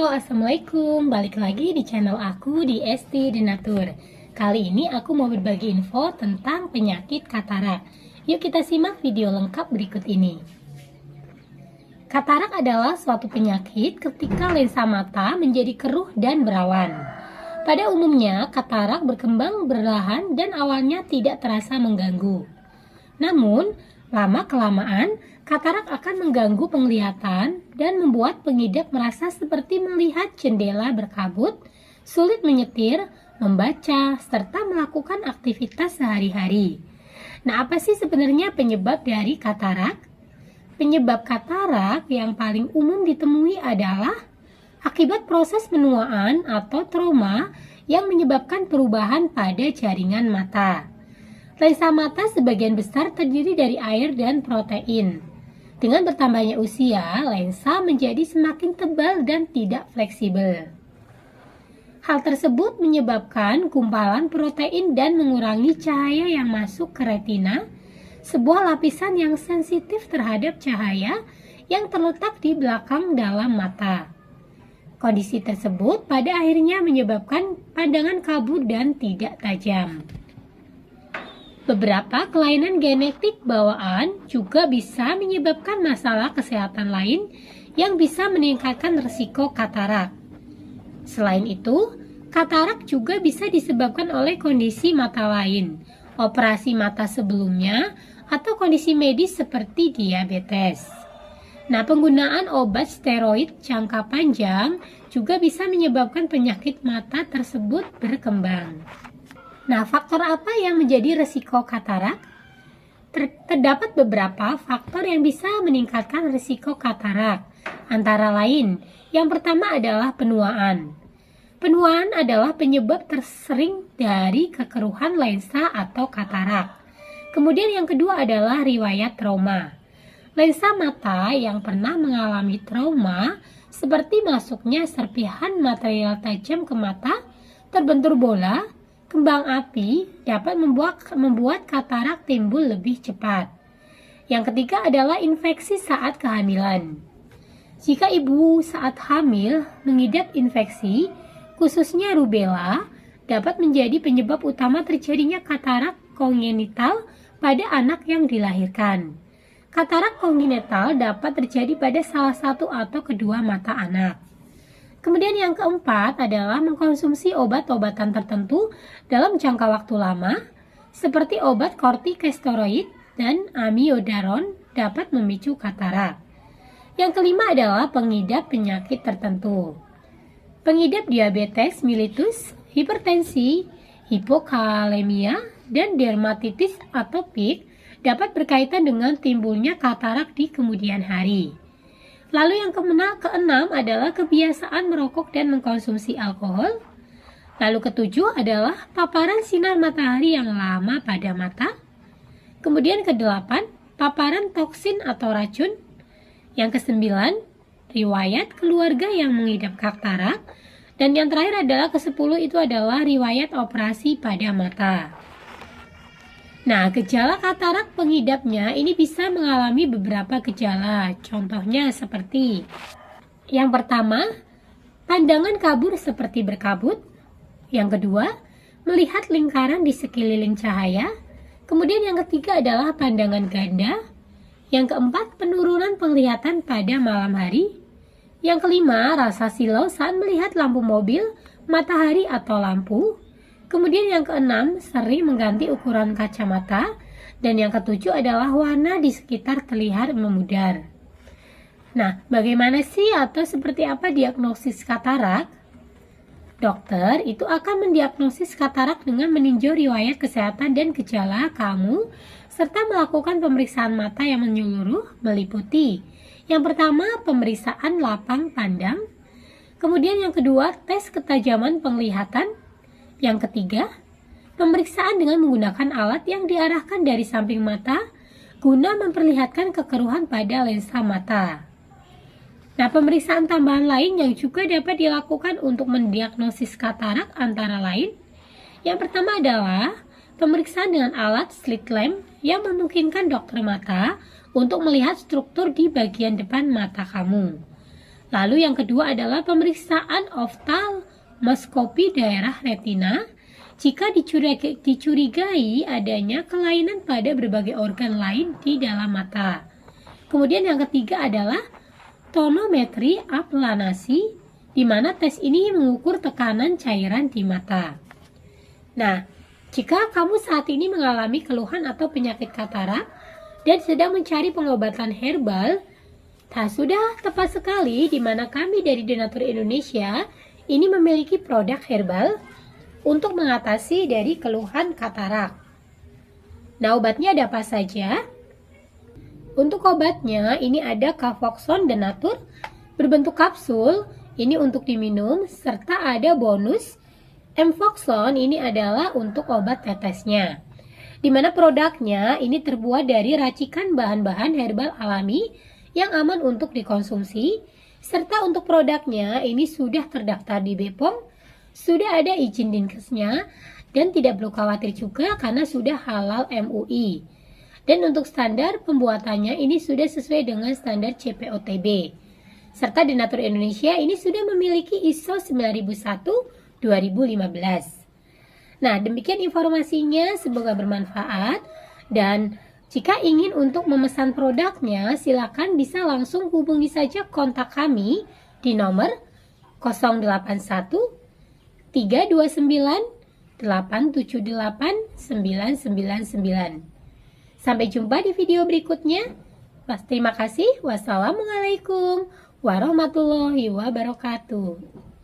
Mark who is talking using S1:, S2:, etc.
S1: Halo, assalamualaikum. Balik lagi di channel aku di Esti Denatur. Kali ini aku mau berbagi info tentang penyakit katarak. Yuk kita simak video lengkap berikut ini. Katarak adalah suatu penyakit ketika lensa mata menjadi keruh dan berawan. Pada umumnya, katarak berkembang perlahan dan awalnya tidak terasa mengganggu. Namun, lama-kelamaan, katarak akan mengganggu penglihatan dan membuat pengidap merasa seperti melihat jendela berkabut, sulit menyetir, membaca, serta melakukan aktivitas sehari-hari. Nah, apa sih sebenarnya penyebab dari katarak? Penyebab katarak yang paling umum ditemui adalah akibat proses penuaan atau trauma yang menyebabkan perubahan pada jaringan mata. Lensa mata sebagian besar terdiri dari air dan protein. Dengan bertambahnya usia, lensa menjadi semakin tebal dan tidak fleksibel. Hal tersebut menyebabkan gumpalan protein dan mengurangi cahaya yang masuk ke retina, sebuah lapisan yang sensitif terhadap cahaya yang terletak di belakang dalam mata. Kondisi tersebut pada akhirnya menyebabkan pandangan kabur dan tidak tajam. Beberapa kelainan genetik bawaan juga bisa menyebabkan masalah kesehatan lain yang bisa meningkatkan risiko katarak. Selain itu, katarak juga bisa disebabkan oleh kondisi mata lain, operasi mata sebelumnya, atau kondisi medis seperti diabetes. Nah, penggunaan obat steroid jangka panjang juga bisa menyebabkan penyakit mata tersebut berkembang. Nah, faktor apa yang menjadi risiko katarak? Terdapat beberapa faktor yang bisa meningkatkan risiko katarak. Antara lain, yang pertama adalah penuaan. Penuaan adalah penyebab tersering dari kekeruhan lensa atau katarak. Kemudian yang kedua adalah riwayat trauma. Lensa mata yang pernah mengalami trauma, seperti masuknya serpihan material tajam ke mata, terbentur bola, kembang api dapat membuat katarak timbul lebih cepat. Yang ketiga adalah infeksi saat kehamilan. Jika ibu saat hamil mengidap infeksi, khususnya rubella, dapat menjadi penyebab utama terjadinya katarak kongenital pada anak yang dilahirkan. Katarak kongenital dapat terjadi pada salah satu atau kedua mata anak. Kemudian yang keempat adalah mengkonsumsi obat-obatan tertentu dalam jangka waktu lama, seperti obat kortikosteroid dan amiodaron dapat memicu katarak. Yang kelima adalah pengidap penyakit tertentu. Pengidap diabetes mellitus, hipertensi, hipokalemia, dan dermatitis atopik dapat berkaitan dengan timbulnya katarak di kemudian hari. Lalu yang keenam adalah kebiasaan merokok dan mengkonsumsi alkohol. Lalu ketujuh adalah paparan sinar matahari yang lama pada mata. Kemudian kedelapan, paparan toksin atau racun. Yang kesembilan, riwayat keluarga yang mengidap katarak. Dan yang terakhir adalah kesepuluh itu adalah riwayat operasi pada mata. Nah, gejala katarak pengidapnya ini bisa mengalami beberapa gejala. Contohnya seperti yang pertama, pandangan kabur seperti berkabut. Yang kedua, melihat lingkaran di sekeliling cahaya. Kemudian yang ketiga adalah pandangan ganda. Yang keempat, penurunan penglihatan pada malam hari. Yang kelima, rasa silau saat melihat lampu mobil, matahari atau lampu. Kemudian yang keenam, sering mengganti ukuran kacamata. Dan yang ketujuh adalah warna di sekitar terlihat memudar. Nah, bagaimana sih atau seperti apa diagnosis katarak? Dokter itu akan mendiagnosis katarak dengan meninjau riwayat kesehatan dan gejala kamu, serta melakukan pemeriksaan mata yang menyeluruh meliputi. Yang pertama, pemeriksaan lapang pandang. Kemudian yang kedua, tes ketajaman penglihatan. Yang ketiga, pemeriksaan dengan menggunakan alat yang diarahkan dari samping mata guna memperlihatkan kekeruhan pada lensa mata. Nah, pemeriksaan tambahan lain yang juga dapat dilakukan untuk mendiagnosis katarak antara lain. Yang pertama adalah pemeriksaan dengan alat slit lamp yang memungkinkan dokter mata untuk melihat struktur di bagian depan mata kamu. Lalu yang kedua adalah pemeriksaan oftalmoskopi daerah retina jika dicurigai adanya kelainan pada berbagai organ lain di dalam mata. Kemudian yang ketiga adalah tonometri aplanasi, di mana tes ini mengukur tekanan cairan di mata. Nah, jika kamu saat ini mengalami keluhan atau penyakit katarak dan sedang mencari pengobatan herbal, sudah tepat sekali di mana kami dari Denatur Indonesia ini memiliki produk herbal untuk mengatasi dari keluhan katarak. Nah, obatnya ada apa saja? Untuk obatnya ini ada Cavoxon Denatur berbentuk kapsul, ini untuk diminum, serta ada bonus Mfoxon, ini adalah untuk obat tetesnya. Di mana produknya ini terbuat dari racikan bahan-bahan herbal alami yang aman untuk dikonsumsi, serta untuk produknya ini sudah terdaftar di BPOM, sudah ada izin Dinkesnya, dan tidak perlu khawatir juga karena sudah halal MUI. Dan untuk standar pembuatannya ini sudah sesuai dengan standar CPOTB. Serta Denatur Indonesia ini sudah memiliki ISO 9001-2015. Nah, demikian informasinya, semoga bermanfaat. Dan jika ingin untuk memesan produknya, silakan bisa langsung hubungi saja kontak kami di nomor 081 329 878 999. Sampai jumpa di video berikutnya. Terima kasih. Wassalamualaikum warahmatullahi wabarakatuh.